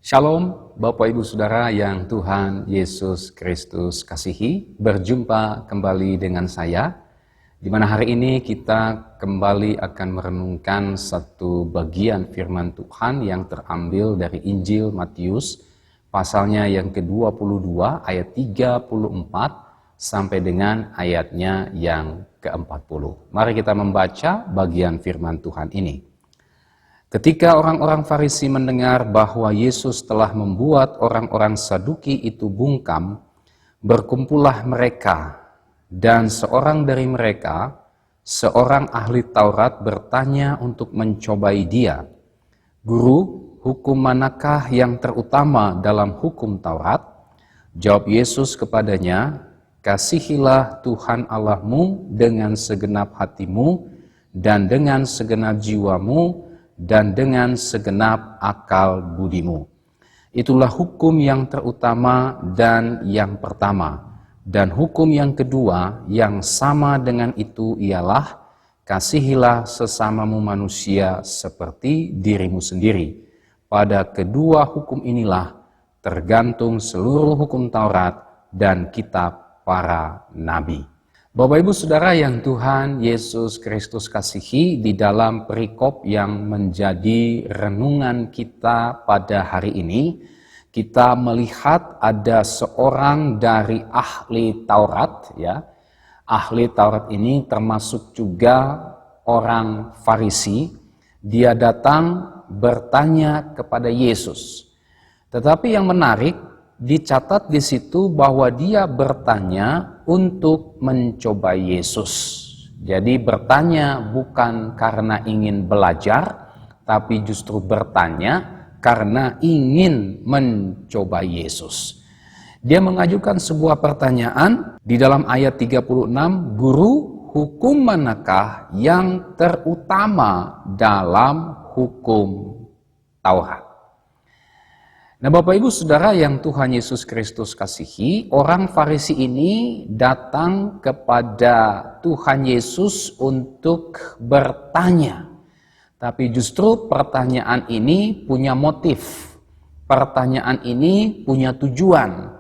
Shalom, Bapak Ibu Saudara yang Tuhan Yesus Kristus kasihi. Berjumpa kembali dengan saya, di mana hari ini kita kembali akan merenungkan satu bagian firman Tuhan yang terambil dari Injil Matius, pasalnya yang ke-22 ayat 34 sampai dengan ayatnya yang ke-40. Mari kita membaca bagian firman Tuhan ini. Ketika orang-orang Farisi mendengar bahwa Yesus telah membuat orang-orang Saduki itu bungkam, berkumpullah mereka, dan seorang dari mereka, seorang ahli Taurat, bertanya untuk mencobai dia, "Guru, hukum manakah yang terutama dalam hukum Taurat?" Jawab Yesus kepadanya, "Kasihilah Tuhan Allahmu dengan segenap hatimu, dan dengan segenap jiwamu, dan dengan segenap akal budimu. Itulah hukum yang terutama dan yang pertama. Dan hukum yang kedua yang sama dengan itu ialah, kasihilah sesamamu manusia seperti dirimu sendiri. Pada kedua hukum inilah tergantung seluruh hukum Taurat dan kitab para nabi." Bapak Ibu Saudara yang Tuhan Yesus Kristus kasihi, di dalam perikop yang menjadi renungan kita pada hari ini, kita melihat ada seorang dari ahli Taurat, ya. Ahli Taurat ini termasuk juga orang Farisi. Dia datang bertanya kepada Yesus. Tetapi yang menarik, dicatat di situ bahwa dia bertanya untuk mencobai Yesus. Jadi bertanya bukan karena ingin belajar, tapi justru bertanya karena ingin mencobai Yesus. Dia mengajukan sebuah pertanyaan di dalam ayat 36, "Guru, hukum manakah yang terutama dalam hukum Taurat?" Nah, Bapak Ibu Saudara yang Tuhan Yesus Kristus kasihi, orang Farisi ini datang kepada Tuhan Yesus untuk bertanya. Tapi justru pertanyaan ini punya motif. Pertanyaan ini punya tujuan.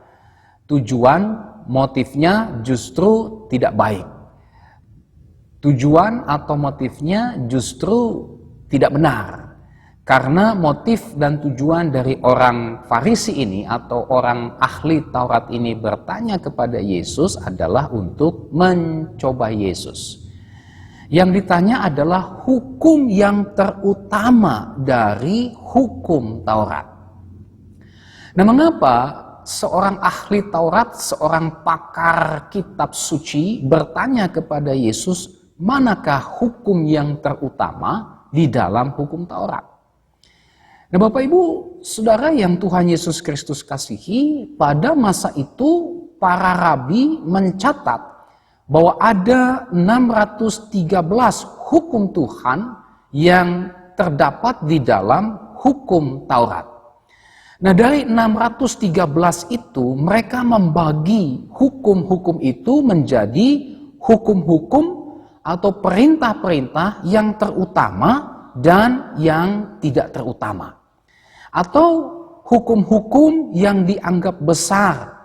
Tujuan motifnya justru tidak baik. Tujuan atau motifnya justru tidak benar. Karena motif dan tujuan dari orang Farisi ini atau orang ahli Taurat ini bertanya kepada Yesus adalah untuk mencoba Yesus. Yang ditanya adalah hukum yang terutama dari hukum Taurat. Nah, mengapa seorang ahli Taurat, seorang pakar kitab suci bertanya kepada Yesus, manakah hukum yang terutama di dalam hukum Taurat? Nah, Bapak Ibu Saudara yang Tuhan Yesus Kristus kasihi, pada masa itu para rabi mencatat bahwa ada 613 hukum Tuhan yang terdapat di dalam hukum Taurat. Nah, dari 613 itu mereka membagi hukum-hukum itu menjadi hukum-hukum atau perintah-perintah yang terutama dan yang tidak terutama. Atau hukum-hukum yang dianggap besar,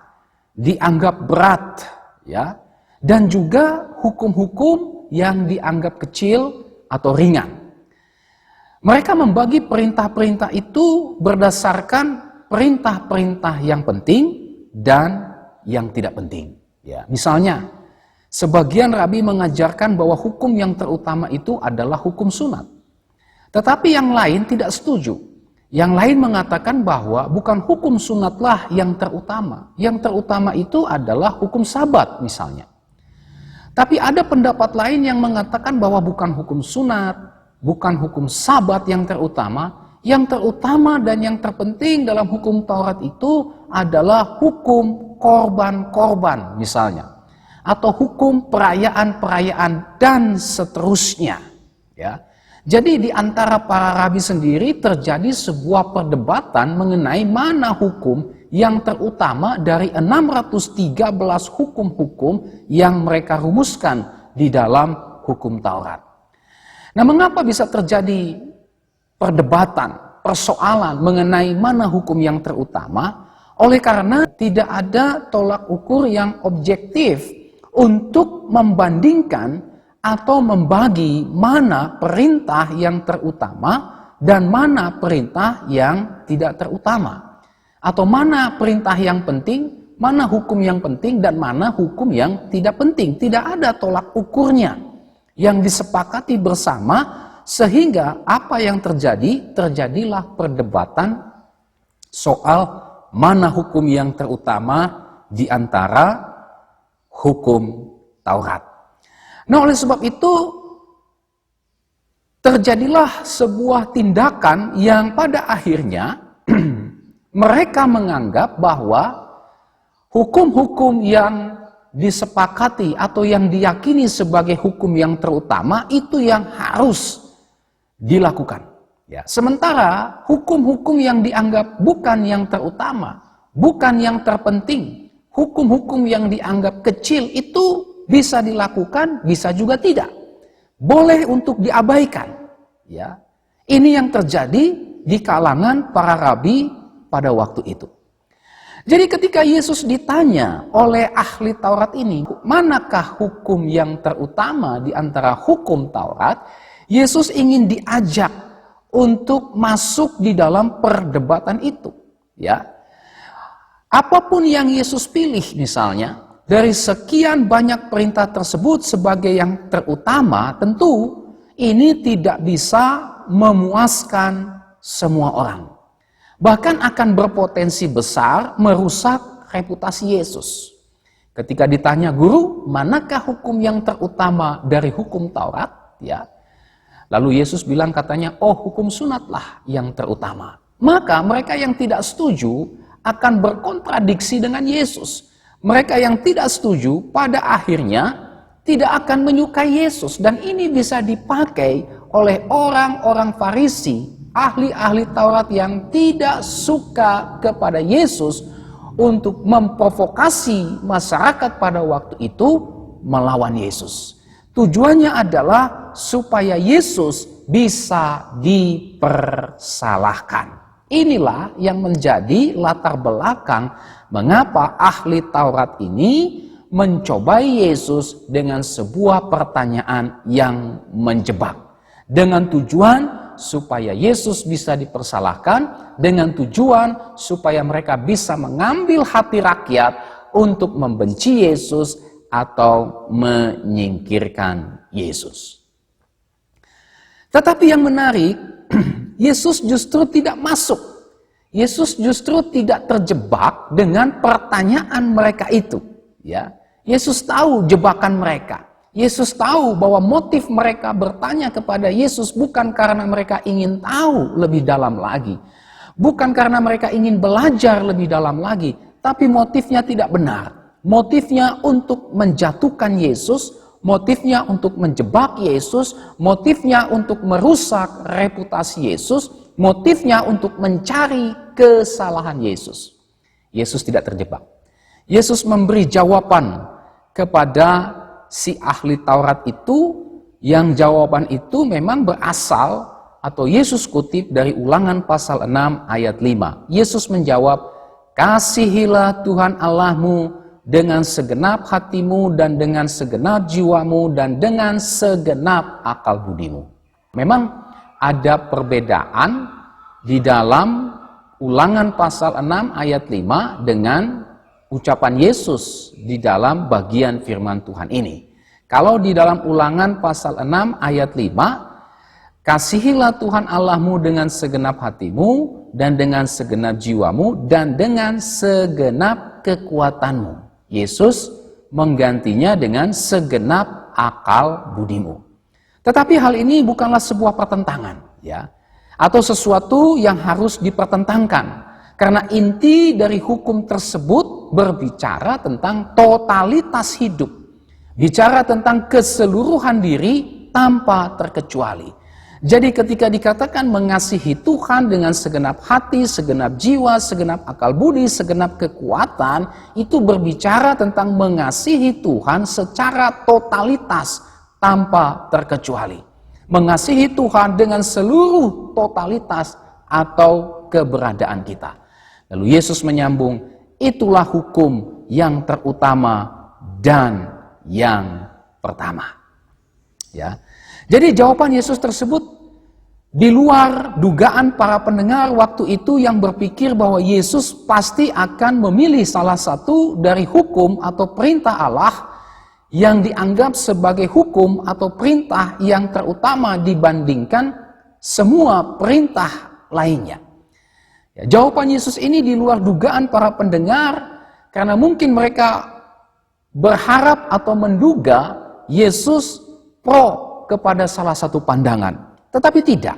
dianggap berat, ya, dan juga hukum-hukum yang dianggap kecil atau ringan. Mereka membagi perintah-perintah itu berdasarkan perintah-perintah yang penting dan yang tidak penting. Ya, misalnya, sebagian rabi mengajarkan bahwa hukum yang terutama itu adalah hukum sunat. Tetapi yang lain tidak setuju. Yang lain mengatakan bahwa bukan hukum sunatlah yang terutama. Yang terutama itu adalah hukum sabat misalnya. Tapi ada pendapat lain yang mengatakan bahwa bukan hukum sunat, bukan hukum sabat yang terutama. Yang terutama dan yang terpenting dalam hukum Taurat itu adalah hukum korban-korban misalnya. Atau hukum perayaan-perayaan dan seterusnya. Ya. Jadi di antara para rabi sendiri terjadi sebuah perdebatan mengenai mana hukum yang terutama dari 613 hukum-hukum yang mereka rumuskan di dalam hukum Taurat. Nah, mengapa bisa terjadi perdebatan persoalan mengenai mana hukum yang terutama, oleh karena tidak ada tolak ukur yang objektif untuk membandingkan atau membagi mana perintah yang terutama dan mana perintah yang tidak terutama. Atau mana perintah yang penting, mana hukum yang penting, dan mana hukum yang tidak penting. Tidak ada tolak ukurnya yang disepakati bersama, sehingga apa yang terjadi, terjadilah perdebatan soal mana hukum yang terutama di antara hukum Taurat. Nah, oleh sebab itu terjadilah sebuah tindakan yang pada akhirnya mereka menganggap bahwa hukum-hukum yang disepakati atau yang diyakini sebagai hukum yang terutama itu yang harus dilakukan. Ya, sementara hukum-hukum yang dianggap bukan yang terutama, bukan yang terpenting, hukum-hukum yang dianggap kecil itu bisa dilakukan, bisa juga tidak. Boleh untuk diabaikan. Ya, ini yang terjadi di kalangan para rabi pada waktu itu. Jadi ketika Yesus ditanya oleh ahli Taurat ini, manakah hukum yang terutama di antara hukum Taurat, Yesus ingin diajak untuk masuk di dalam perdebatan itu. Ya, apapun yang Yesus pilih misalnya, dari sekian banyak perintah tersebut sebagai yang terutama, tentu ini tidak bisa memuaskan semua orang. Bahkan akan berpotensi besar merusak reputasi Yesus. Ketika ditanya, "Guru, manakah hukum yang terutama dari hukum Taurat?" Ya. Lalu Yesus bilang katanya, "Oh, hukum sunatlah yang terutama." Maka mereka yang tidak setuju akan berkontradiksi dengan Yesus. Mereka yang tidak setuju pada akhirnya tidak akan menyukai Yesus. Dan ini bisa dipakai oleh orang-orang Farisi, ahli-ahli Taurat yang tidak suka kepada Yesus untuk memprovokasi masyarakat pada waktu itu melawan Yesus. Tujuannya adalah supaya Yesus bisa dipersalahkan. Inilah yang menjadi latar belakang mengapa ahli Taurat ini mencobai Yesus dengan sebuah pertanyaan yang menjebak. Dengan tujuan supaya Yesus bisa dipersalahkan, dengan tujuan supaya mereka bisa mengambil hati rakyat untuk membenci Yesus atau menyingkirkan Yesus. Tetapi yang menarik, Yesus justru tidak masuk. Yesus justru tidak terjebak dengan pertanyaan mereka itu. Ya, Yesus tahu jebakan mereka. Yesus tahu bahwa motif mereka bertanya kepada Yesus bukan karena mereka ingin tahu lebih dalam lagi. Bukan karena mereka ingin belajar lebih dalam lagi. Tapi motifnya tidak benar. Motifnya untuk menjatuhkan Yesus. Motifnya untuk menjebak Yesus. Motifnya untuk merusak reputasi Yesus. Motifnya untuk mencari kesalahan Yesus. Yesus tidak terjebak. Yesus memberi jawaban kepada si ahli Taurat itu, yang jawaban itu memang berasal atau Yesus kutip dari Ulangan pasal 6 ayat 5. Yesus menjawab, "Kasihilah Tuhan Allahmu dengan segenap hatimu dan dengan segenap jiwamu dan dengan segenap akal budimu." Memang ada perbedaan di dalam Ulangan pasal 6 ayat 5 dengan ucapan Yesus di dalam bagian firman Tuhan ini. Kalau di dalam Ulangan pasal 6 ayat 5, "Kasihilah Tuhan Allahmu dengan segenap hatimu dan dengan segenap jiwamu dan dengan segenap kekuatanmu." Yesus menggantinya dengan segenap akal budimu. Tetapi hal ini bukanlah sebuah pertentangan, ya, atau sesuatu yang harus dipertentangkan. Karena inti dari hukum tersebut berbicara tentang totalitas hidup. Bicara tentang keseluruhan diri tanpa terkecuali. Jadi ketika dikatakan mengasihi Tuhan dengan segenap hati, segenap jiwa, segenap akal budi, segenap kekuatan, itu berbicara tentang mengasihi Tuhan secara totalitas tanpa terkecuali. Mengasihi Tuhan dengan seluruh totalitas atau keberadaan kita. Lalu Yesus menyambung, itulah hukum yang terutama dan yang pertama. Ya. Jadi jawaban Yesus tersebut di luar dugaan para pendengar waktu itu yang berpikir bahwa Yesus pasti akan memilih salah satu dari hukum atau perintah Allah yang dianggap sebagai hukum atau perintah yang terutama dibandingkan semua perintah lainnya. Ya, jawaban Yesus ini di luar dugaan para pendengar karena mungkin mereka berharap atau menduga Yesus pro kepada salah satu pandangan. Tetapi tidak.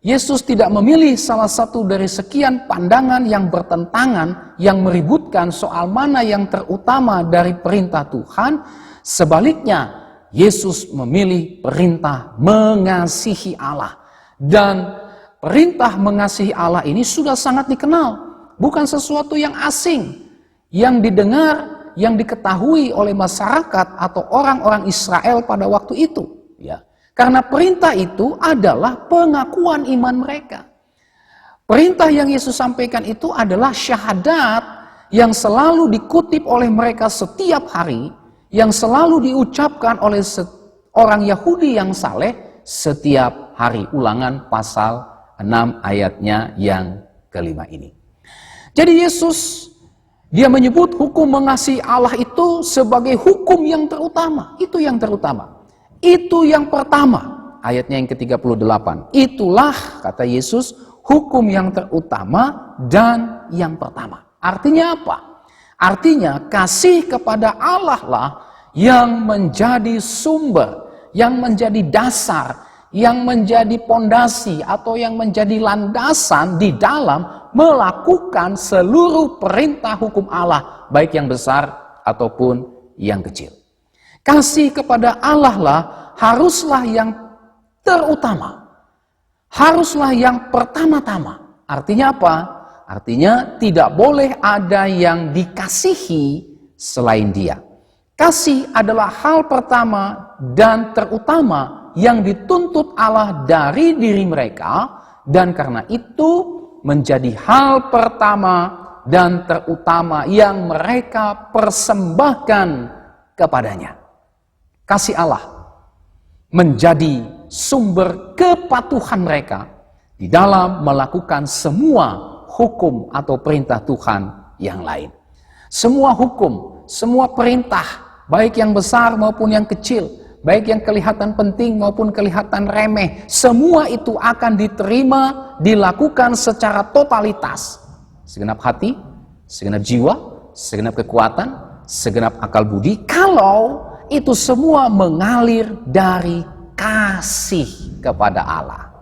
Yesus tidak memilih salah satu dari sekian pandangan yang bertentangan, yang meributkan soal mana yang terutama dari perintah Tuhan. Sebaliknya, Yesus memilih perintah mengasihi Allah. Dan perintah mengasihi Allah ini sudah sangat dikenal. Bukan sesuatu yang asing, yang didengar, yang diketahui oleh masyarakat atau orang-orang Israel pada waktu itu. Ya. Karena perintah itu adalah pengakuan iman mereka. Perintah yang Yesus sampaikan itu adalah syahadat yang selalu dikutip oleh mereka setiap hari, yang selalu diucapkan oleh orang Yahudi yang saleh setiap hari. Ulangan pasal 6 ayatnya yang kelima ini. Jadi Yesus, dia menyebut hukum mengasihi Allah itu sebagai hukum yang terutama. Itu yang terutama. Itu yang pertama, ayatnya yang ke-38. Itulah, kata Yesus, hukum yang terutama dan yang pertama. Artinya apa? Artinya kasih kepada Allah lah yang menjadi sumber, yang menjadi dasar, yang menjadi pondasi atau yang menjadi landasan di dalam melakukan seluruh perintah hukum Allah, baik yang besar ataupun yang kecil. Kasih kepada Allah lah haruslah yang terutama. Haruslah yang pertama-tama. Artinya apa? Artinya tidak boleh ada yang dikasihi selain Dia. Kasih adalah hal pertama dan terutama yang dituntut Allah dari diri mereka, dan karena itu menjadi hal pertama dan terutama yang mereka persembahkan kepadanya. Kasih Allah menjadi sumber kepatuhan mereka di dalam melakukan semua hukum atau perintah Tuhan yang lain. Semua hukum, semua perintah, baik yang besar maupun yang kecil, baik yang kelihatan penting maupun kelihatan remeh, semua itu akan diterima, dilakukan secara totalitas. Segenap hati, segenap jiwa, segenap kekuatan, segenap akal budi, kalau itu semua mengalir dari kasih kepada Allah.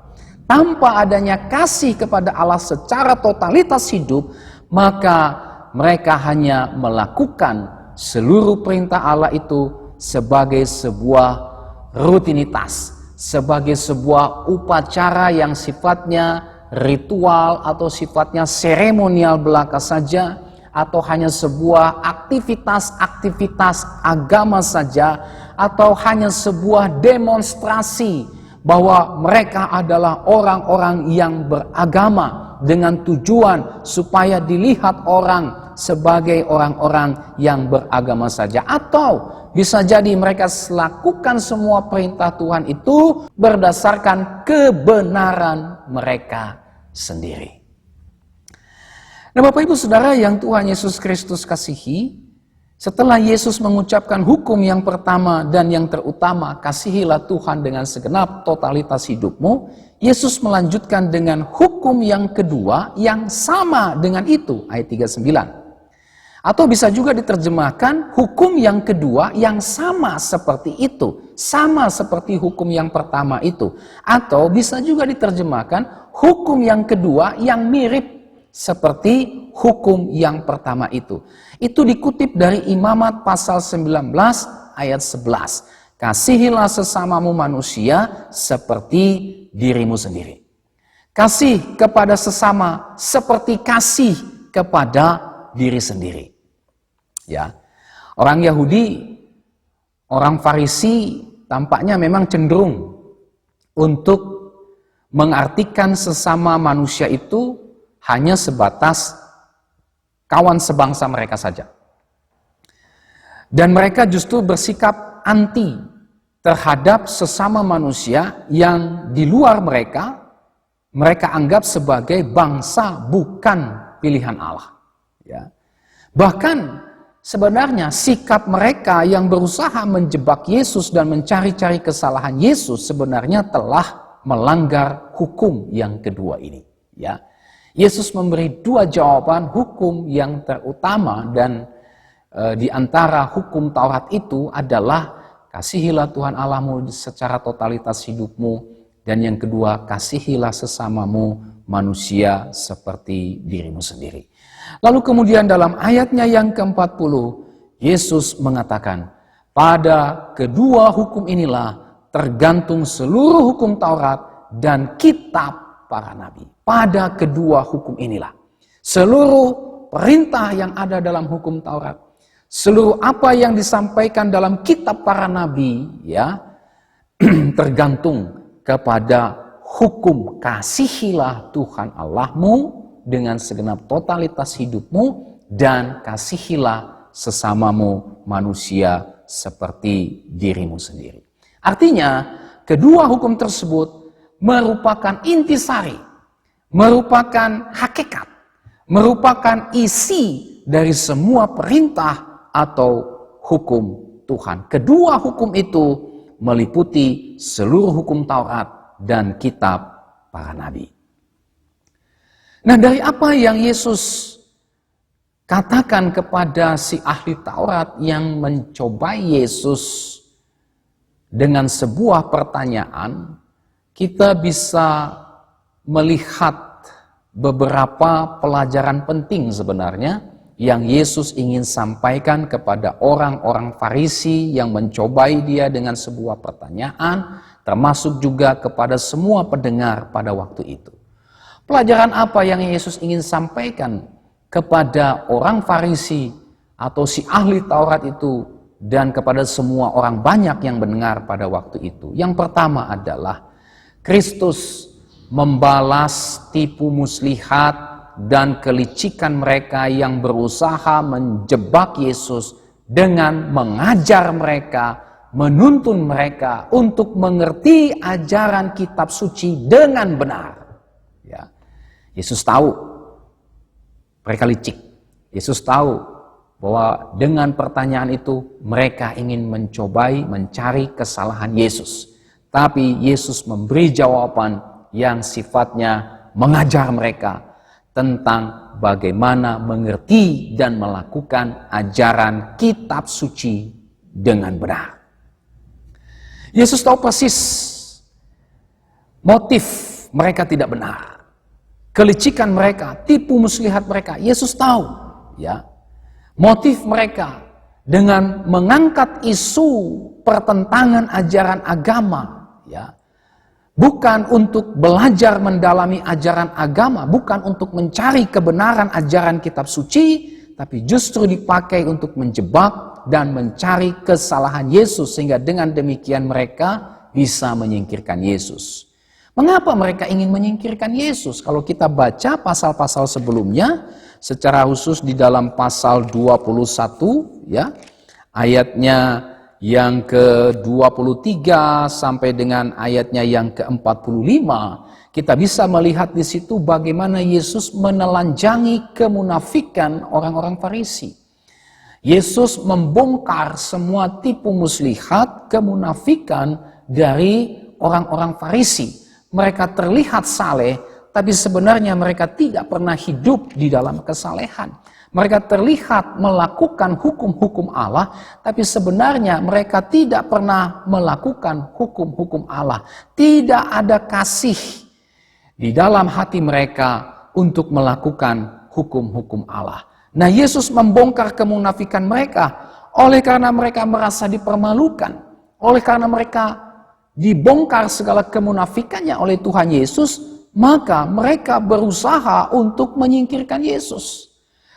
Tanpa adanya kasih kepada Allah secara totalitas hidup, maka mereka hanya melakukan seluruh perintah Allah itu sebagai sebuah rutinitas, sebagai sebuah upacara yang sifatnya ritual atau sifatnya seremonial belaka saja, atau hanya sebuah aktivitas agama saja, atau hanya sebuah demonstrasi bahwa mereka adalah orang-orang yang beragama dengan tujuan supaya dilihat orang sebagai orang-orang yang beragama saja. Atau bisa jadi mereka lakukan semua perintah Tuhan itu berdasarkan kebenaran mereka sendiri. Nah, Bapak Ibu Saudara yang Tuhan Yesus Kristus kasihi, setelah Yesus mengucapkan hukum yang pertama dan yang terutama, kasihilah Tuhan dengan segenap totalitas hidupmu, Yesus melanjutkan dengan hukum yang kedua yang sama dengan itu, ayat 39. Atau bisa juga diterjemahkan hukum yang kedua yang sama seperti itu, sama seperti hukum yang pertama itu. Atau bisa juga diterjemahkan hukum yang kedua yang mirip seperti hukum yang pertama itu. Itu dikutip dari Imamat pasal 19 ayat 11. Kasihilah sesamamu manusia seperti dirimu sendiri. Kasih kepada sesama seperti kasih kepada diri sendiri. Ya. Orang Yahudi, orang Farisi tampaknya memang cenderung untuk mengartikan sesama manusia itu hanya sebatas kawan sebangsa mereka saja. Dan mereka justru bersikap anti terhadap sesama manusia yang di luar mereka anggap sebagai bangsa bukan pilihan Allah. Ya. Bahkan sebenarnya sikap mereka yang berusaha menjebak Yesus dan mencari-cari kesalahan Yesus sebenarnya telah melanggar hukum yang kedua ini. Ya. Yesus memberi dua jawaban hukum yang terutama, dan di antara hukum Taurat itu adalah kasihilah Tuhan Allahmu secara totalitas hidupmu, dan yang kedua kasihilah sesamamu manusia seperti dirimu sendiri. Lalu kemudian dalam ayatnya yang ke-40 Yesus mengatakan, pada kedua hukum inilah tergantung seluruh hukum Taurat dan kitab para nabi. Pada kedua hukum inilah seluruh perintah yang ada dalam hukum Taurat, seluruh apa yang disampaikan dalam kitab para nabi, ya, tergantung kepada hukum kasihilah Tuhan Allahmu dengan segenap totalitas hidupmu dan kasihilah sesamamu manusia seperti dirimu sendiri. Artinya, kedua hukum tersebut merupakan intisari, merupakan hakikat, merupakan isi dari semua perintah atau hukum Tuhan. Kedua hukum itu meliputi seluruh hukum Taurat dan kitab para nabi. Nah, dari apa yang Yesus katakan kepada si ahli Taurat yang mencobai Yesus dengan sebuah pertanyaan, kita bisa melihat beberapa pelajaran penting sebenarnya yang Yesus ingin sampaikan kepada orang-orang Farisi yang mencobai dia dengan sebuah pertanyaan, termasuk juga kepada semua pendengar pada waktu itu. Pelajaran apa yang Yesus ingin sampaikan kepada orang Farisi atau si ahli Taurat itu dan kepada semua orang banyak yang mendengar pada waktu itu? Yang pertama adalah Kristus membalas tipu muslihat dan kelicikan mereka yang berusaha menjebak Yesus dengan mengajar mereka, menuntun mereka untuk mengerti ajaran kitab suci dengan benar. Ya. Yesus tahu mereka licik. Yesus tahu bahwa dengan pertanyaan itu mereka ingin mencobai mencari kesalahan Yesus. Tapi Yesus memberi jawaban yang sifatnya mengajar mereka tentang bagaimana mengerti dan melakukan ajaran kitab suci dengan benar. Yesus tahu persis motif mereka tidak benar, kelicikan mereka, tipu muslihat mereka. Yesus tahu, ya, motif mereka dengan mengangkat isu pertentangan ajaran agama, ya. Bukan untuk belajar mendalami ajaran agama, bukan untuk mencari kebenaran ajaran kitab suci, tapi justru dipakai untuk menjebak dan mencari kesalahan Yesus, sehingga dengan demikian mereka bisa menyingkirkan Yesus. Mengapa mereka ingin menyingkirkan Yesus? Kalau kita baca pasal-pasal sebelumnya, secara khusus di dalam pasal 21, ya, ayatnya yang ke-23 sampai dengan ayatnya yang ke-45, kita bisa melihat di situ bagaimana Yesus menelanjangi kemunafikan orang-orang Farisi. Yesus membongkar semua tipu muslihat, kemunafikan dari orang-orang Farisi. Mereka terlihat saleh, tapi sebenarnya mereka tidak pernah hidup di dalam kesalehan. Mereka terlihat melakukan hukum-hukum Allah, tapi sebenarnya mereka tidak pernah melakukan hukum-hukum Allah. Tidak ada kasih di dalam hati mereka untuk melakukan hukum-hukum Allah. Nah, Yesus membongkar kemunafikan mereka oleh karena mereka merasa dipermalukan, oleh karena mereka dibongkar segala kemunafikannya oleh Tuhan Yesus, maka mereka berusaha untuk menyingkirkan Yesus.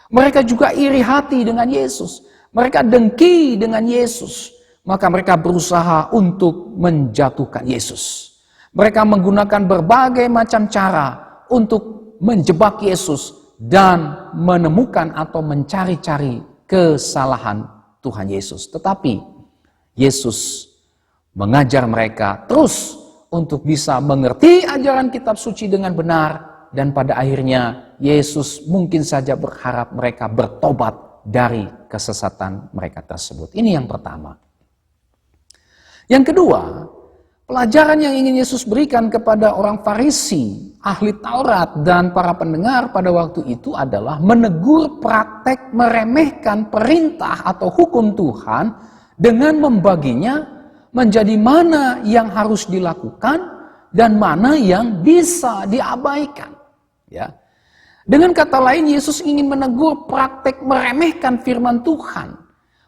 Mereka juga iri hati dengan Yesus. Mereka dengki dengan Yesus. Maka mereka berusaha untuk menjatuhkan Yesus. Mereka menggunakan berbagai macam cara untuk menjebak Yesus dan menemukan atau mencari-cari kesalahan Tuhan Yesus. Tetapi Yesus mengajar mereka terus untuk bisa mengerti ajaran kitab suci dengan benar. Dan pada akhirnya Yesus mungkin saja berharap mereka bertobat dari kesesatan mereka tersebut. Ini yang pertama. Yang kedua, pelajaran yang ingin Yesus berikan kepada orang Farisi, ahli Taurat, dan para pendengar pada waktu itu adalah menegur praktek meremehkan perintah atau hukum Tuhan dengan membaginya menjadi mana yang harus dilakukan dan mana yang bisa diabaikan. Ya. Dengan kata lain, Yesus ingin menegur praktek meremehkan firman Tuhan.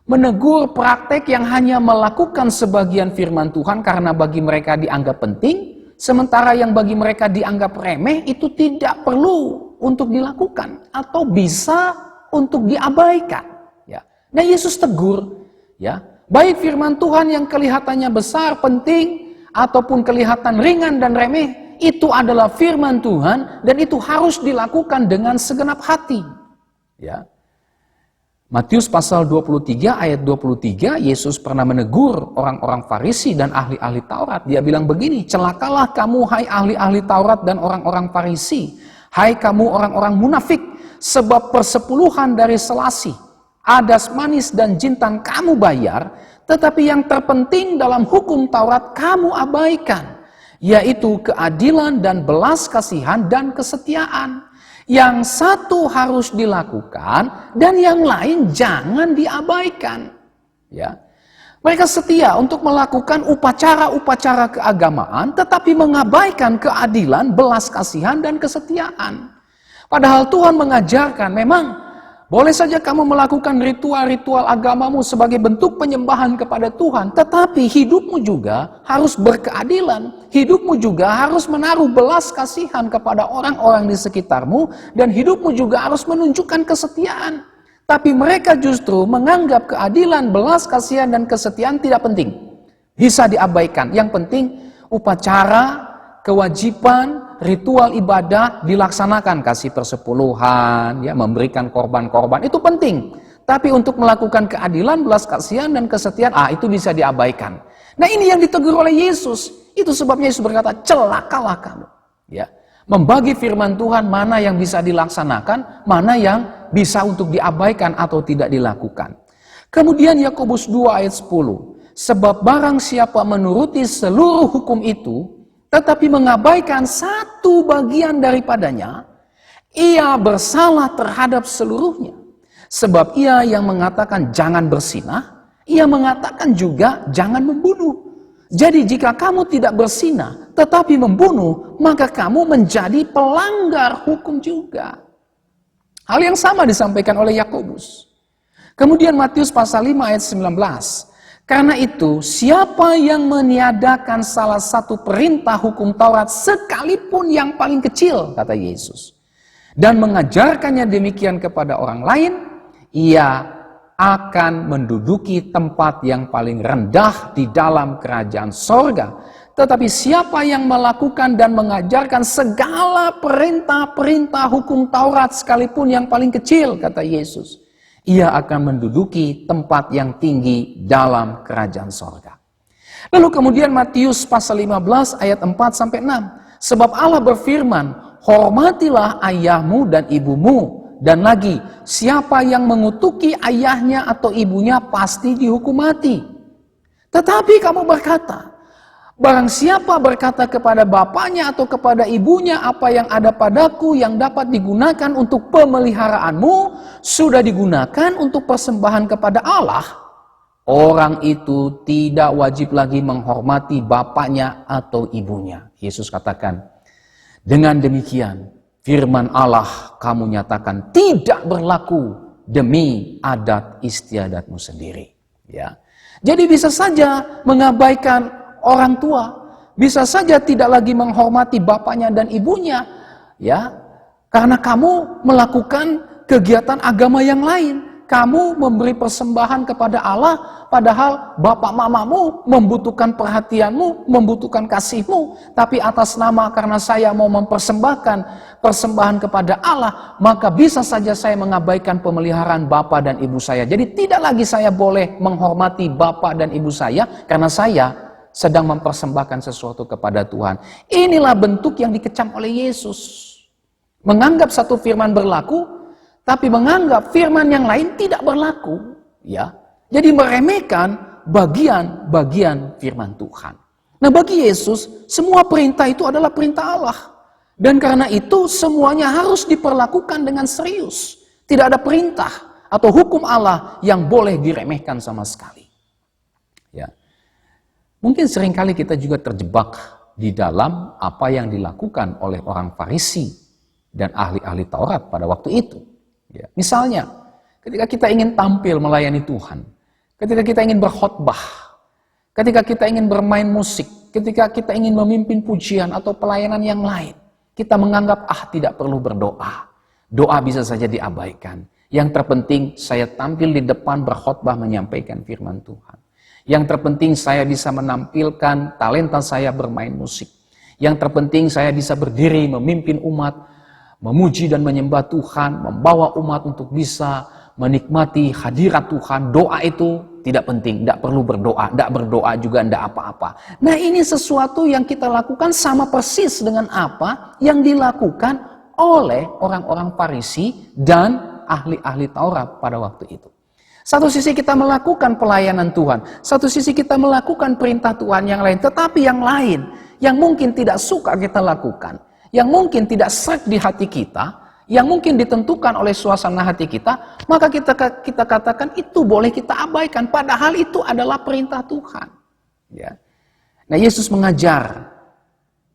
Menegur praktek yang hanya melakukan sebagian firman Tuhan karena bagi mereka dianggap penting, sementara yang bagi mereka dianggap remeh itu tidak perlu untuk dilakukan atau bisa untuk diabaikan. Ya. Nah, Yesus tegur, ya, baik firman Tuhan yang kelihatannya besar, penting, ataupun kelihatan ringan dan remeh, itu adalah firman Tuhan dan itu harus dilakukan dengan segenap hati. Ya. Matius pasal 23 ayat 23, Yesus pernah menegur orang-orang Farisi dan ahli-ahli Taurat. Dia bilang begini, celakalah kamu hai ahli-ahli Taurat dan orang-orang Farisi. Hai kamu orang-orang munafik, sebab persepuluhan dari selasih, adas manis dan jintan kamu bayar, tetapi yang terpenting dalam hukum Taurat kamu abaikan, yaitu keadilan dan belas kasihan dan kesetiaan. Yang satu harus dilakukan dan yang lain jangan diabaikan. Ya. Mereka setia untuk melakukan upacara-upacara keagamaan tetapi mengabaikan keadilan, belas kasihan dan kesetiaan. Padahal Tuhan mengajarkan memang boleh saja kamu melakukan ritual-ritual agamamu sebagai bentuk penyembahan kepada Tuhan, tetapi hidupmu juga harus berkeadilan. Hidupmu juga harus menaruh belas kasihan kepada orang-orang di sekitarmu, dan hidupmu juga harus menunjukkan kesetiaan. Tapi mereka justru menganggap keadilan, belas kasihan, dan kesetiaan tidak penting. Bisa diabaikan. Yang penting upacara, kewajiban, ritual ibadah dilaksanakan, kasih persepuluhan, ya, memberikan korban-korban itu penting. Tapi untuk melakukan keadilan, belas kasihan dan kesetiaan, itu bisa diabaikan. Nah, ini yang ditegur oleh Yesus. Itu sebabnya Yesus berkata, celakalah kamu. Ya, membagi firman Tuhan mana yang bisa dilaksanakan, mana yang bisa untuk diabaikan atau tidak dilakukan. Kemudian Yakobus 2 ayat 10, sebab barang siapa menuruti seluruh hukum itu, tetapi mengabaikan satu bagian daripadanya, ia bersalah terhadap seluruhnya. Sebab ia yang mengatakan jangan bersinah, ia mengatakan juga jangan membunuh. Jadi jika kamu tidak bersinah tetapi membunuh, maka kamu menjadi pelanggar hukum juga. Hal yang sama disampaikan oleh Yakobus. Kemudian Matius pasal 5 ayat 19. Karena itu, siapa yang meniadakan salah satu perintah hukum Taurat sekalipun yang paling kecil, kata Yesus, dan mengajarkannya demikian kepada orang lain, ia akan menduduki tempat yang paling rendah di dalam kerajaan sorga. Tetapi siapa yang melakukan dan mengajarkan segala perintah-perintah hukum Taurat sekalipun yang paling kecil, kata Yesus, ia akan menduduki tempat yang tinggi dalam kerajaan sorga. Lalu kemudian Matius pasal 15 ayat 4-6. Sebab Allah berfirman, hormatilah ayahmu dan ibumu. Dan lagi, siapa yang mengutuki ayahnya atau ibunya pasti dihukum mati. Tetapi kamu berkata, barang siapa berkata kepada bapaknya atau kepada ibunya, apa yang ada padaku yang dapat digunakan untuk pemeliharaanmu, sudah digunakan untuk persembahan kepada Allah, orang itu tidak wajib lagi menghormati bapaknya atau ibunya. Yesus katakan, dengan demikian firman Allah kamu nyatakan tidak berlaku demi adat istiadatmu sendiri. Ya. Jadi bisa saja mengabaikan orang tua, bisa saja tidak lagi menghormati bapaknya dan ibunya, ya, karena kamu melakukan kegiatan agama yang lain. kamu memberi persembahan kepada Allah, padahal bapak mamamu membutuhkan perhatianmu, membutuhkan kasihmu, tapi atas nama karena saya mau mempersembahkan persembahan kepada Allah, maka bisa saja saya mengabaikan pemeliharaan bapak dan ibu saya. Jadi tidak lagi saya boleh menghormati bapak dan ibu saya karena saya sedang mempersembahkan sesuatu kepada Tuhan. Inilah bentuk yang dikecam oleh Yesus. Menganggap satu firman berlaku, tapi menganggap firman yang lain tidak berlaku, ya. Jadi meremehkan bagian-bagian firman Tuhan. Nah, bagi Yesus semua perintah itu adalah perintah Allah. Dan karena itu semuanya harus diperlakukan dengan serius. Tidak ada perintah atau hukum Allah yang boleh diremehkan sama sekali. Ya. Mungkin seringkali kita juga terjebak di dalam apa yang dilakukan oleh orang Farisi dan ahli-ahli Taurat pada waktu itu. Ya, misalnya, ketika kita ingin tampil melayani Tuhan, ketika kita ingin berkhotbah, ketika kita ingin bermain musik, ketika kita ingin memimpin pujian atau pelayanan yang lain, kita menganggap tidak perlu berdoa. Doa bisa saja diabaikan. Yang terpenting saya tampil di depan berkhotbah menyampaikan firman Tuhan. Yang terpenting saya bisa menampilkan talenta saya bermain musik. Yang terpenting saya bisa berdiri memimpin umat, memuji dan menyembah Tuhan, membawa umat untuk bisa menikmati hadirat Tuhan. Doa itu tidak penting, tidak perlu berdoa, tidak berdoa juga tidak apa-apa. Nah, ini sesuatu yang kita lakukan sama persis dengan apa yang dilakukan oleh orang-orang Farisi dan ahli-ahli Taurat pada waktu itu. Satu sisi kita melakukan pelayanan Tuhan, satu sisi kita melakukan perintah Tuhan yang lain, tetapi yang lain yang mungkin tidak suka kita lakukan, yang mungkin tidak sreg di hati kita, yang mungkin ditentukan oleh suasana hati kita, maka kita katakan itu boleh kita abaikan, padahal itu adalah perintah Tuhan. Ya. Nah, Yesus mengajar,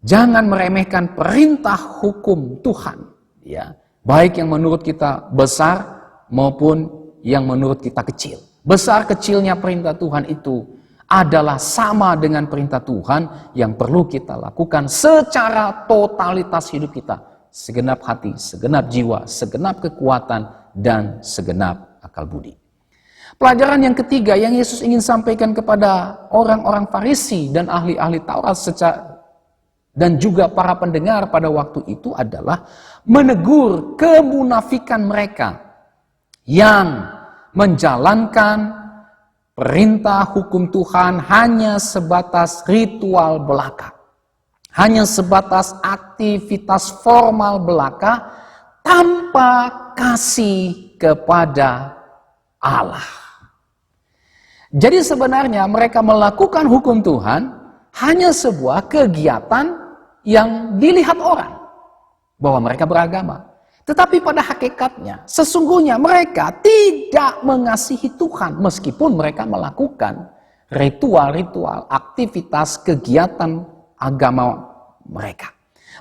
jangan meremehkan perintah hukum Tuhan, ya, baik yang menurut kita besar maupun yang menurut kita kecil. Besar kecilnya perintah Tuhan itu adalah sama dengan perintah Tuhan yang perlu kita lakukan secara totalitas hidup kita. Segenap hati, segenap jiwa, segenap kekuatan, dan segenap akal budi. Pelajaran yang ketiga yang Yesus ingin sampaikan kepada orang-orang Farisi dan ahli-ahli Taurat dan juga para pendengar pada waktu itu adalah menegur kemunafikan mereka yang menjalankan perintah hukum Tuhan hanya sebatas ritual belaka. Hanya sebatas aktivitas formal belaka tanpa kasih kepada Allah. Jadi sebenarnya mereka melakukan hukum Tuhan hanya sebuah kegiatan yang dilihat orang bahwa mereka beragama. Tetapi pada hakikatnya, sesungguhnya mereka tidak mengasihi Tuhan meskipun mereka melakukan ritual-ritual, aktivitas, kegiatan agama mereka.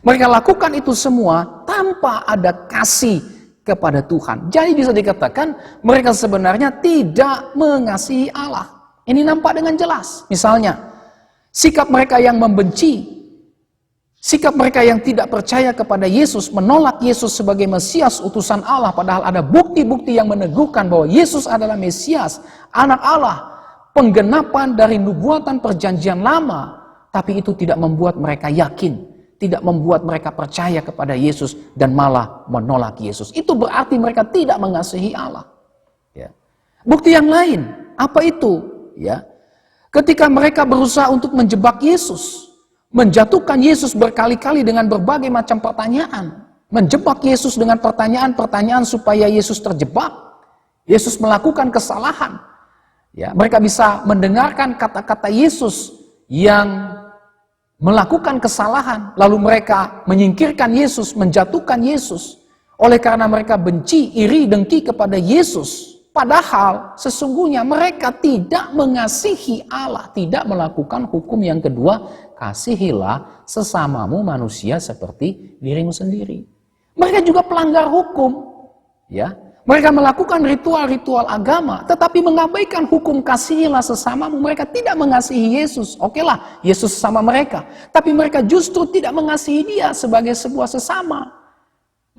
Mereka lakukan itu semua tanpa ada kasih kepada Tuhan. Jadi bisa dikatakan mereka sebenarnya tidak mengasihi Allah. Ini nampak dengan jelas. Misalnya, sikap mereka yang membenci, sikap mereka yang tidak percaya kepada Yesus, menolak Yesus sebagai Mesias utusan Allah, padahal ada bukti-bukti yang meneguhkan bahwa Yesus adalah Mesias, anak Allah, penggenapan dari nubuatan perjanjian lama, tapi itu tidak membuat mereka yakin, tidak membuat mereka percaya kepada Yesus dan malah menolak Yesus. Itu berarti mereka tidak mengasihi Allah. Ya. Bukti yang lain, apa itu? Ya. Ketika mereka berusaha untuk menjebak Yesus, menjatuhkan Yesus berkali-kali dengan berbagai macam pertanyaan. Menjebak Yesus dengan pertanyaan-pertanyaan supaya Yesus terjebak. Yesus melakukan kesalahan. Ya, mereka bisa mendengarkan kata-kata Yesus yang melakukan kesalahan. Lalu mereka menyingkirkan Yesus, menjatuhkan Yesus. Oleh karena mereka benci, iri, dengki kepada Yesus. Padahal sesungguhnya mereka tidak mengasihi Allah. Tidak melakukan hukum yang kedua, kasihilah sesamamu manusia seperti dirimu sendiri. Mereka juga pelanggar hukum. Ya, mereka melakukan ritual-ritual agama, tetapi mengabaikan hukum kasihilah sesamamu. Mereka tidak mengasihi Yesus. Okelah, Yesus sama mereka. Tapi mereka justru tidak mengasihi dia sebagai sebuah sesama.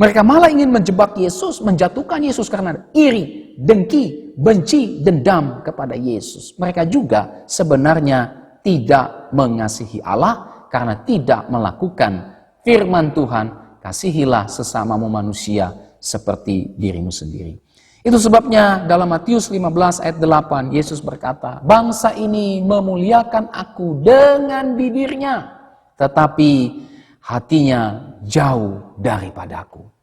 Mereka malah ingin menjebak Yesus, menjatuhkan Yesus karena iri, dengki, benci, dendam kepada Yesus. Mereka juga sebenarnya tidak mengasihi Allah karena tidak melakukan firman Tuhan, kasihilah sesamamu manusia seperti dirimu sendiri. Itu sebabnya dalam Matius 15 ayat 8 Yesus berkata, bangsa ini memuliakan aku dengan bibirnya, tetapi hatinya jauh daripadaku.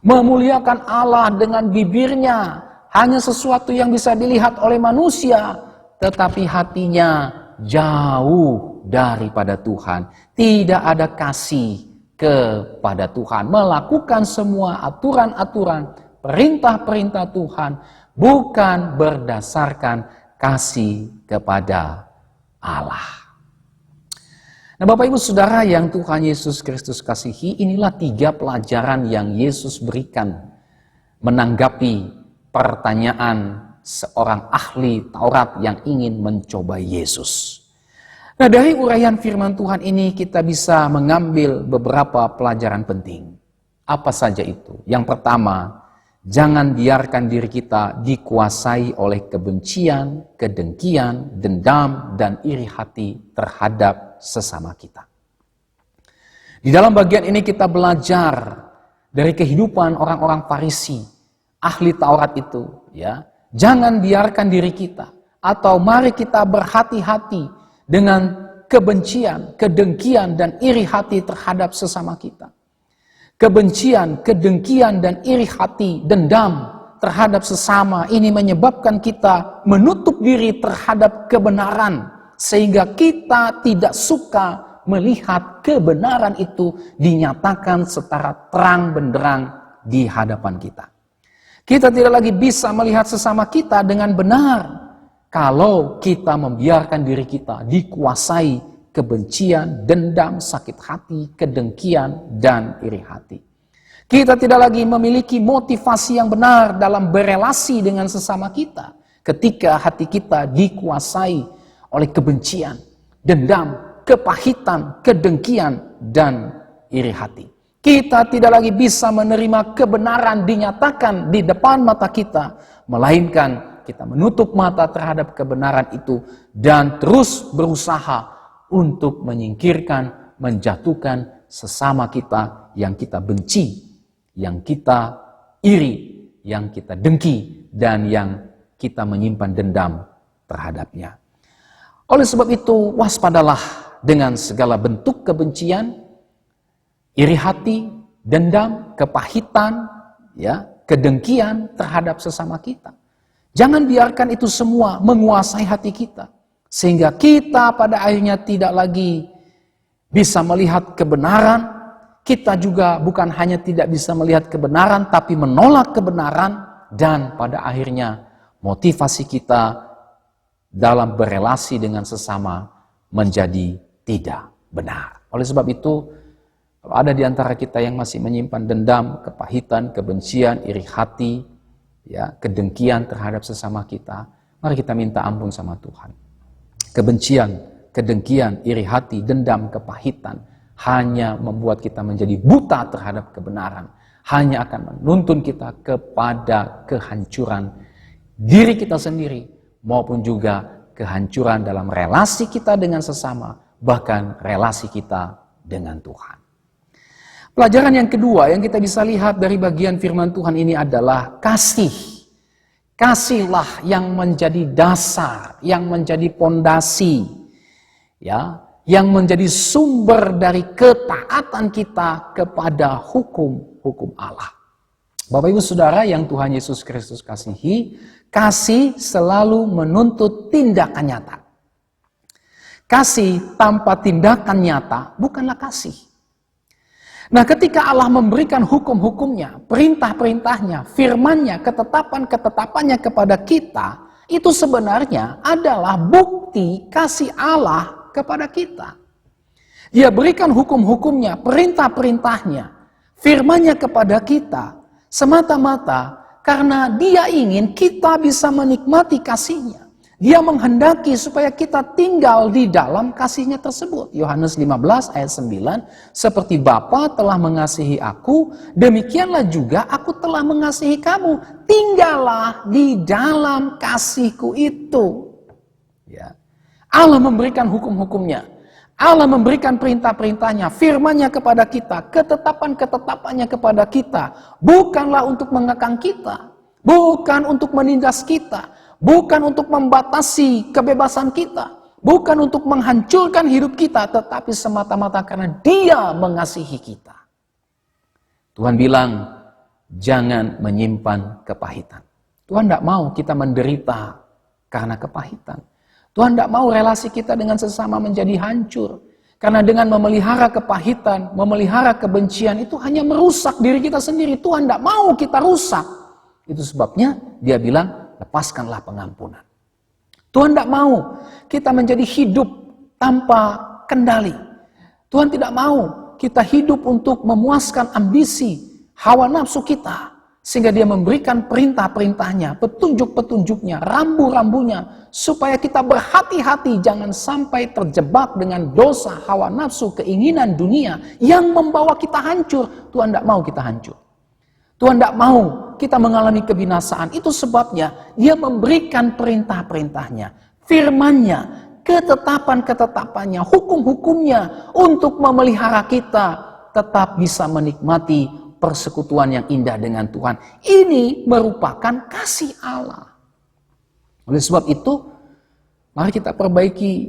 Memuliakan Allah dengan bibirnya hanya sesuatu yang bisa dilihat oleh manusia, tetapi hatinya jauh daripada Tuhan. Tidak ada kasih kepada Tuhan. Melakukan semua aturan-aturan, perintah-perintah Tuhan bukan berdasarkan kasih kepada Allah. Nah, Bapak Ibu Saudara yang Tuhan Yesus Kristus kasihi, inilah 3 pelajaran yang Yesus berikan menanggapi pertanyaan seorang ahli Taurat yang ingin mencoba Yesus. Nah, dari uraian firman Tuhan ini kita bisa mengambil beberapa pelajaran penting. Apa saja itu? Yang pertama, jangan biarkan diri kita dikuasai oleh kebencian, kedengkian, dendam, dan iri hati terhadap sesama kita. Di dalam bagian ini kita belajar dari kehidupan orang-orang Farisi, ahli Taurat itu, ya. Jangan biarkan diri kita atau mari kita berhati-hati dengan kebencian, kedengkian, dan iri hati terhadap sesama kita. Kebencian, kedengkian, dan iri hati, dendam terhadap sesama ini menyebabkan kita menutup diri terhadap kebenaran, sehingga kita tidak suka melihat kebenaran itu dinyatakan secara terang benderang di hadapan kita. Kita tidak lagi bisa melihat sesama kita dengan benar kalau kita membiarkan diri kita dikuasai kebencian, dendam, sakit hati, kedengkian, dan iri hati. Kita tidak lagi memiliki motivasi yang benar dalam berelasi dengan sesama kita ketika hati kita dikuasai oleh kebencian, dendam, kepahitan, kedengkian, dan iri hati. Kita tidak lagi bisa menerima kebenaran dinyatakan di depan mata kita, melainkan kita menutup mata terhadap kebenaran itu dan terus berusaha untuk menyingkirkan, menjatuhkan sesama kita yang kita benci, yang kita iri, yang kita dengki, dan yang kita menyimpan dendam terhadapnya. Oleh sebab itu, waspadalah dengan segala bentuk kebencian, iri hati, dendam, kepahitan, ya, kedengkian terhadap sesama kita. Jangan biarkan itu semua menguasai hati kita, sehingga kita pada akhirnya tidak lagi bisa melihat kebenaran. Kita juga bukan hanya tidak bisa melihat kebenaran, tapi menolak kebenaran, dan pada akhirnya motivasi kita dalam berelasi dengan sesama menjadi tidak benar. Oleh sebab itu, kalau ada di antara kita yang masih menyimpan dendam, kepahitan, kebencian, iri hati, ya, kedengkian terhadap sesama kita, mari kita minta ampun sama Tuhan. Kebencian, kedengkian, iri hati, dendam, kepahitan hanya membuat kita menjadi buta terhadap kebenaran, hanya akan menuntun kita kepada kehancuran diri kita sendiri, maupun juga kehancuran dalam relasi kita dengan sesama, bahkan relasi kita dengan Tuhan. Pelajaran yang kedua yang kita bisa lihat dari bagian firman Tuhan ini adalah kasih. Kasihlah yang menjadi dasar, yang menjadi pondasi, ya, yang menjadi sumber dari ketaatan kita kepada hukum-hukum Allah. Bapak Ibu Saudara yang Tuhan Yesus Kristus kasihi, kasih selalu menuntut tindakan nyata. Kasih tanpa tindakan nyata bukanlah kasih. Nah, ketika Allah memberikan hukum-hukumnya, perintah-perintahnya, firman-Nya, ketetapan-ketetapannya kepada kita, itu sebenarnya adalah bukti kasih Allah kepada kita. Dia berikan hukum-hukumnya, perintah-perintahnya, firman-Nya kepada kita, semata-mata karena Dia ingin kita bisa menikmati kasih-Nya. Dia menghendaki supaya kita tinggal di dalam kasih-Nya tersebut. Yohanes 15 ayat 9, seperti Bapa telah mengasihi aku, demikianlah juga aku telah mengasihi kamu. Tinggallah di dalam kasih-Ku itu. Ya. Allah memberikan hukum-hukumnya. Allah memberikan perintah-perintahnya, firman-Nya kepada kita, ketetapan-ketetapannya kepada kita. Bukanlah untuk mengekang kita, bukan untuk menindas kita, bukan untuk membatasi kebebasan kita, bukan untuk menghancurkan hidup kita, tetapi semata-mata karena Dia mengasihi kita. Tuhan bilang, jangan menyimpan kepahitan. Tuhan tidak mau kita menderita karena kepahitan. Tuhan tidak mau relasi kita dengan sesama menjadi hancur. Karena dengan memelihara kepahitan, memelihara kebencian itu hanya merusak diri kita sendiri. Tuhan tidak mau kita rusak. Itu sebabnya Dia bilang, lepaskanlah pengampunan. Tuhan tidak mau kita menjadi hidup tanpa kendali. Tuhan tidak mau kita hidup untuk memuaskan ambisi, hawa nafsu kita. Sehingga Dia memberikan perintah-perintahnya, petunjuk-petunjuknya, rambu-rambunya. Supaya kita berhati-hati jangan sampai terjebak dengan dosa, hawa nafsu, keinginan dunia yang membawa kita hancur. Tuhan tidak mau kita hancur. Tuhan tidak mau kita mengalami kebinasaan. Itu sebabnya Dia memberikan perintah-perintahnya, firman-Nya, ketetapan-ketetapannya, hukum-hukumnya untuk memelihara kita tetap bisa menikmati persekutuan yang indah dengan Tuhan. Ini merupakan kasih Allah. Oleh sebab itu, mari kita perbaiki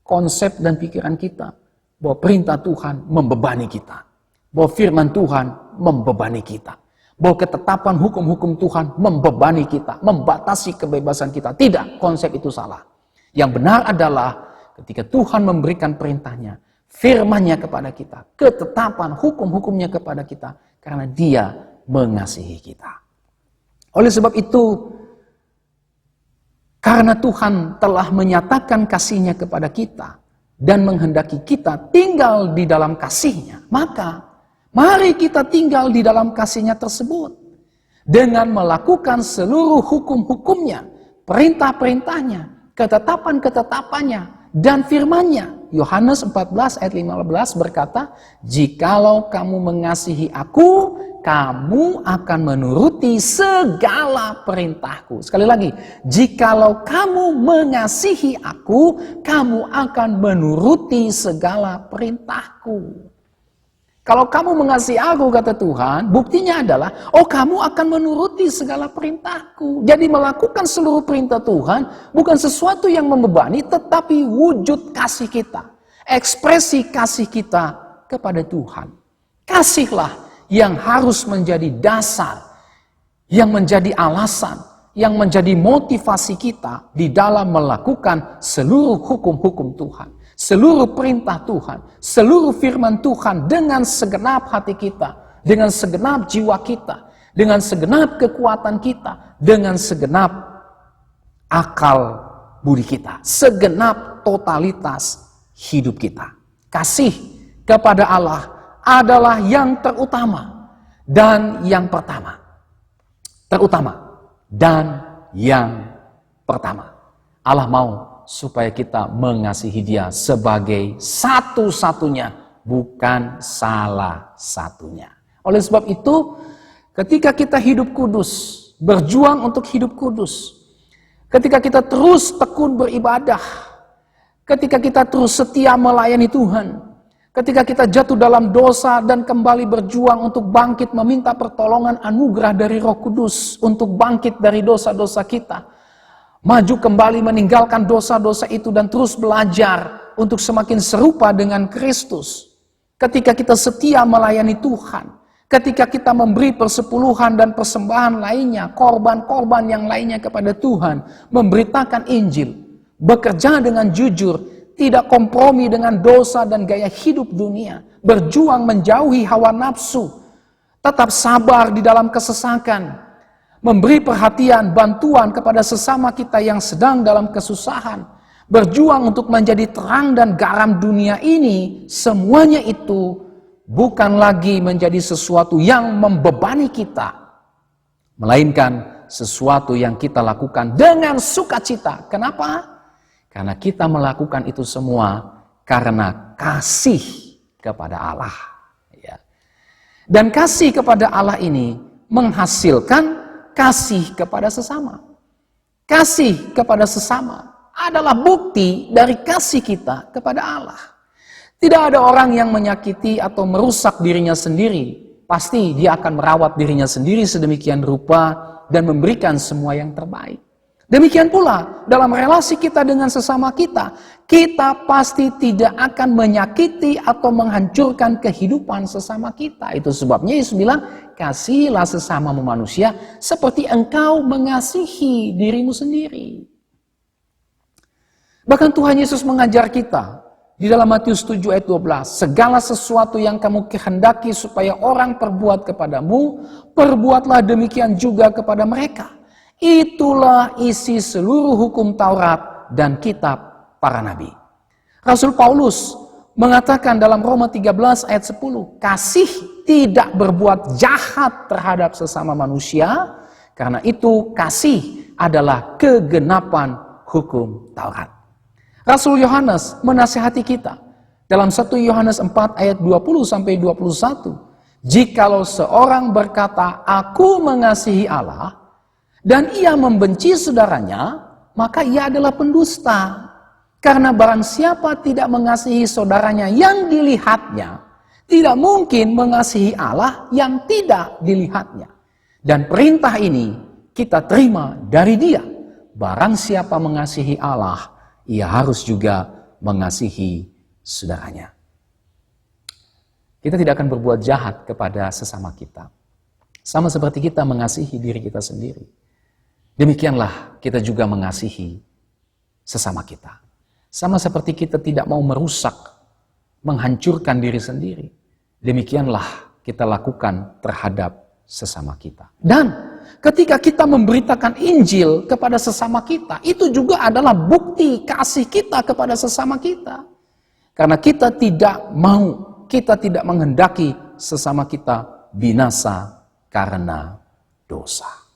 konsep dan pikiran kita bahwa perintah Tuhan membebani kita, bahwa firman Tuhan membebani kita, bahwa ketetapan hukum-hukum Tuhan membebani kita, membatasi kebebasan kita. Tidak, konsep itu salah. Yang benar adalah ketika Tuhan memberikan perintahnya, firman-Nya kepada kita, ketetapan hukum-hukumnya kepada kita, karena Dia mengasihi kita. Oleh sebab itu, karena Tuhan telah menyatakan kasih-Nya kepada kita dan menghendaki kita tinggal di dalam kasih-Nya, maka mari kita tinggal di dalam kasih-Nya tersebut dengan melakukan seluruh hukum-hukumnya, perintah-perintahnya, ketetapan-ketetapannya, dan firman-Nya. Yohanes 14 ayat 15 berkata, jikalau kamu mengasihi aku, kamu akan menuruti segala perintahku. Sekali lagi, jikalau kamu mengasihi aku, kamu akan menuruti segala perintahku. Kalau kamu mengasihi aku, kata Tuhan, buktinya adalah, kamu akan menuruti segala perintahku. Jadi melakukan seluruh perintah Tuhan bukan sesuatu yang membebani, tetapi wujud kasih kita. Ekspresi kasih kita kepada Tuhan. Kasihlah yang harus menjadi dasar, yang menjadi alasan, yang menjadi motivasi kita di dalam melakukan seluruh hukum-hukum Tuhan. Seluruh perintah Tuhan, seluruh firman Tuhan dengan segenap hati kita, dengan segenap jiwa kita, dengan segenap kekuatan kita, dengan segenap akal budi kita, segenap totalitas hidup kita. Kasih kepada Allah adalah yang terutama dan yang pertama. Terutama dan yang pertama. Allah mau supaya kita mengasihi Dia sebagai satu-satunya, bukan salah satunya. Oleh sebab itu, ketika kita hidup kudus, berjuang untuk hidup kudus, ketika kita terus tekun beribadah, ketika kita terus setia melayani Tuhan, ketika kita jatuh dalam dosa dan kembali berjuang untuk bangkit meminta pertolongan anugerah dari Roh Kudus untuk bangkit dari dosa-dosa kita, maju kembali meninggalkan dosa-dosa itu dan terus belajar untuk semakin serupa dengan Kristus. Ketika kita setia melayani Tuhan, ketika kita memberi persepuluhan dan persembahan lainnya, korban-korban yang lainnya kepada Tuhan, memberitakan Injil, bekerja dengan jujur, tidak kompromi dengan dosa dan gaya hidup dunia, berjuang menjauhi hawa nafsu, tetap sabar di dalam kesesakan, memberi perhatian, bantuan kepada sesama kita yang sedang dalam kesusahan, berjuang untuk menjadi terang dan garam dunia ini, semuanya itu bukan lagi menjadi sesuatu yang membebani kita, melainkan sesuatu yang kita lakukan dengan sukacita. Kenapa? Karena kita melakukan itu semua karena kasih kepada Allah. Ya. Dan kasih kepada Allah ini menghasilkan kasih kepada sesama. Kasih kepada sesama adalah bukti dari kasih kita kepada Allah. Tidak ada orang yang menyakiti atau merusak dirinya sendiri. Pasti dia akan merawat dirinya sendiri sedemikian rupa dan memberikan semua yang terbaik. Demikian pula dalam relasi kita dengan sesama kita, kita pasti tidak akan menyakiti atau menghancurkan kehidupan sesama kita. Itu sebabnya Yesus bilang, kasihilah sesamamu manusia seperti engkau mengasihi dirimu sendiri. Bahkan Tuhan Yesus mengajar kita di dalam Matius 7 ayat 12, segala sesuatu yang kamu kehendaki supaya orang perbuat kepadamu, perbuatlah demikian juga kepada mereka. Itulah isi seluruh hukum Taurat dan kitab para nabi. Rasul Paulus mengatakan dalam Roma 13 ayat 10, kasih tidak berbuat jahat terhadap sesama manusia, karena itu kasih adalah kegenapan hukum Taurat. Rasul Yohanes menasihati kita dalam 1 Yohanes 4 ayat 20-21. Jikalau seorang berkata, aku mengasihi Allah, dan ia membenci saudaranya, maka ia adalah pendusta. Karena barang siapa tidak mengasihi saudaranya yang dilihatnya, tidak mungkin mengasihi Allah yang tidak dilihatnya. Dan perintah ini kita terima dari Dia. Barang siapa mengasihi Allah, ia harus juga mengasihi saudaranya. Kita tidak akan berbuat jahat kepada sesama kita. Sama seperti kita mengasihi diri kita sendiri. Demikianlah kita juga mengasihi sesama kita. Sama seperti kita tidak mau merusak, menghancurkan diri sendiri. Demikianlah kita lakukan terhadap sesama kita. Dan ketika kita memberitakan Injil kepada sesama kita, itu juga adalah bukti kasih kita kepada sesama kita. Karena kita tidak mau, kita tidak menghendaki sesama kita binasa karena dosa.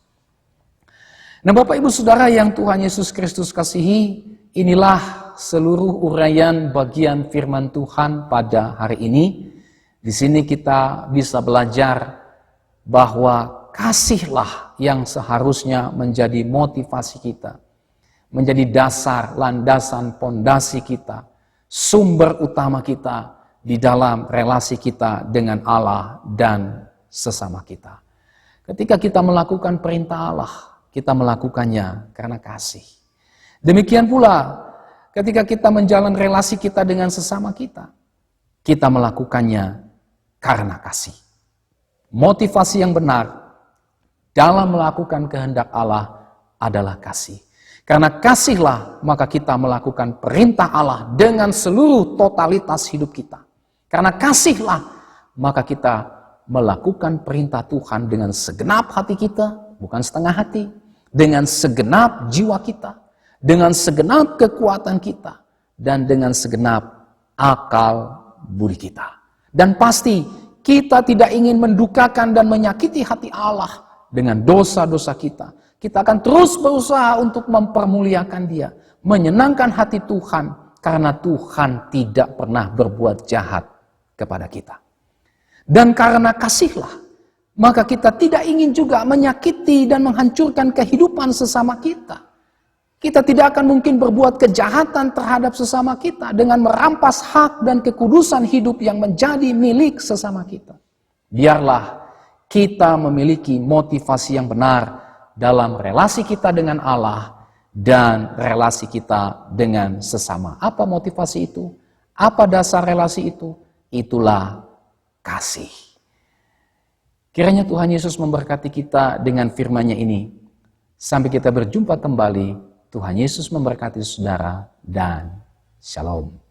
Nah, Bapak Ibu Saudara yang Tuhan Yesus Kristus kasihi, inilah seluruh uraian bagian firman Tuhan pada hari ini. Di sini kita bisa belajar bahwa kasihlah yang seharusnya menjadi motivasi kita, menjadi dasar, landasan, pondasi kita, sumber utama kita di dalam relasi kita dengan Allah dan sesama kita. Ketika kita melakukan perintah Allah, kita melakukannya karena kasih. Demikian pula ketika kita menjalani relasi kita dengan sesama kita melakukannya karena kasih. Motivasi yang benar dalam melakukan kehendak Allah adalah kasih. Karena kasihlah maka kita melakukan perintah Allah dengan seluruh totalitas hidup kita. Karena kasihlah maka kita melakukan perintah Tuhan dengan segenap hati kita, bukan setengah hati, dengan segenap jiwa kita, dengan segenap kekuatan kita, dan dengan segenap akal budi kita. Dan pasti kita tidak ingin mendukakan dan menyakiti hati Allah dengan dosa-dosa kita. Kita akan terus berusaha untuk mempermuliakan Dia, menyenangkan hati Tuhan, karena Tuhan tidak pernah berbuat jahat kepada kita. Dan karena kasihlah, maka kita tidak ingin juga menyakiti dan menghancurkan kehidupan sesama kita. Kita tidak akan mungkin berbuat kejahatan terhadap sesama kita dengan merampas hak dan kekudusan hidup yang menjadi milik sesama kita. Biarlah kita memiliki motivasi yang benar dalam relasi kita dengan Allah dan relasi kita dengan sesama. Apa motivasi itu? Apa dasar relasi itu? Itulah kasih. Kiranya Tuhan Yesus memberkati kita dengan firman-Nya ini. Sampai kita berjumpa kembali. Tuhan Yesus memberkati saudara dan shalom.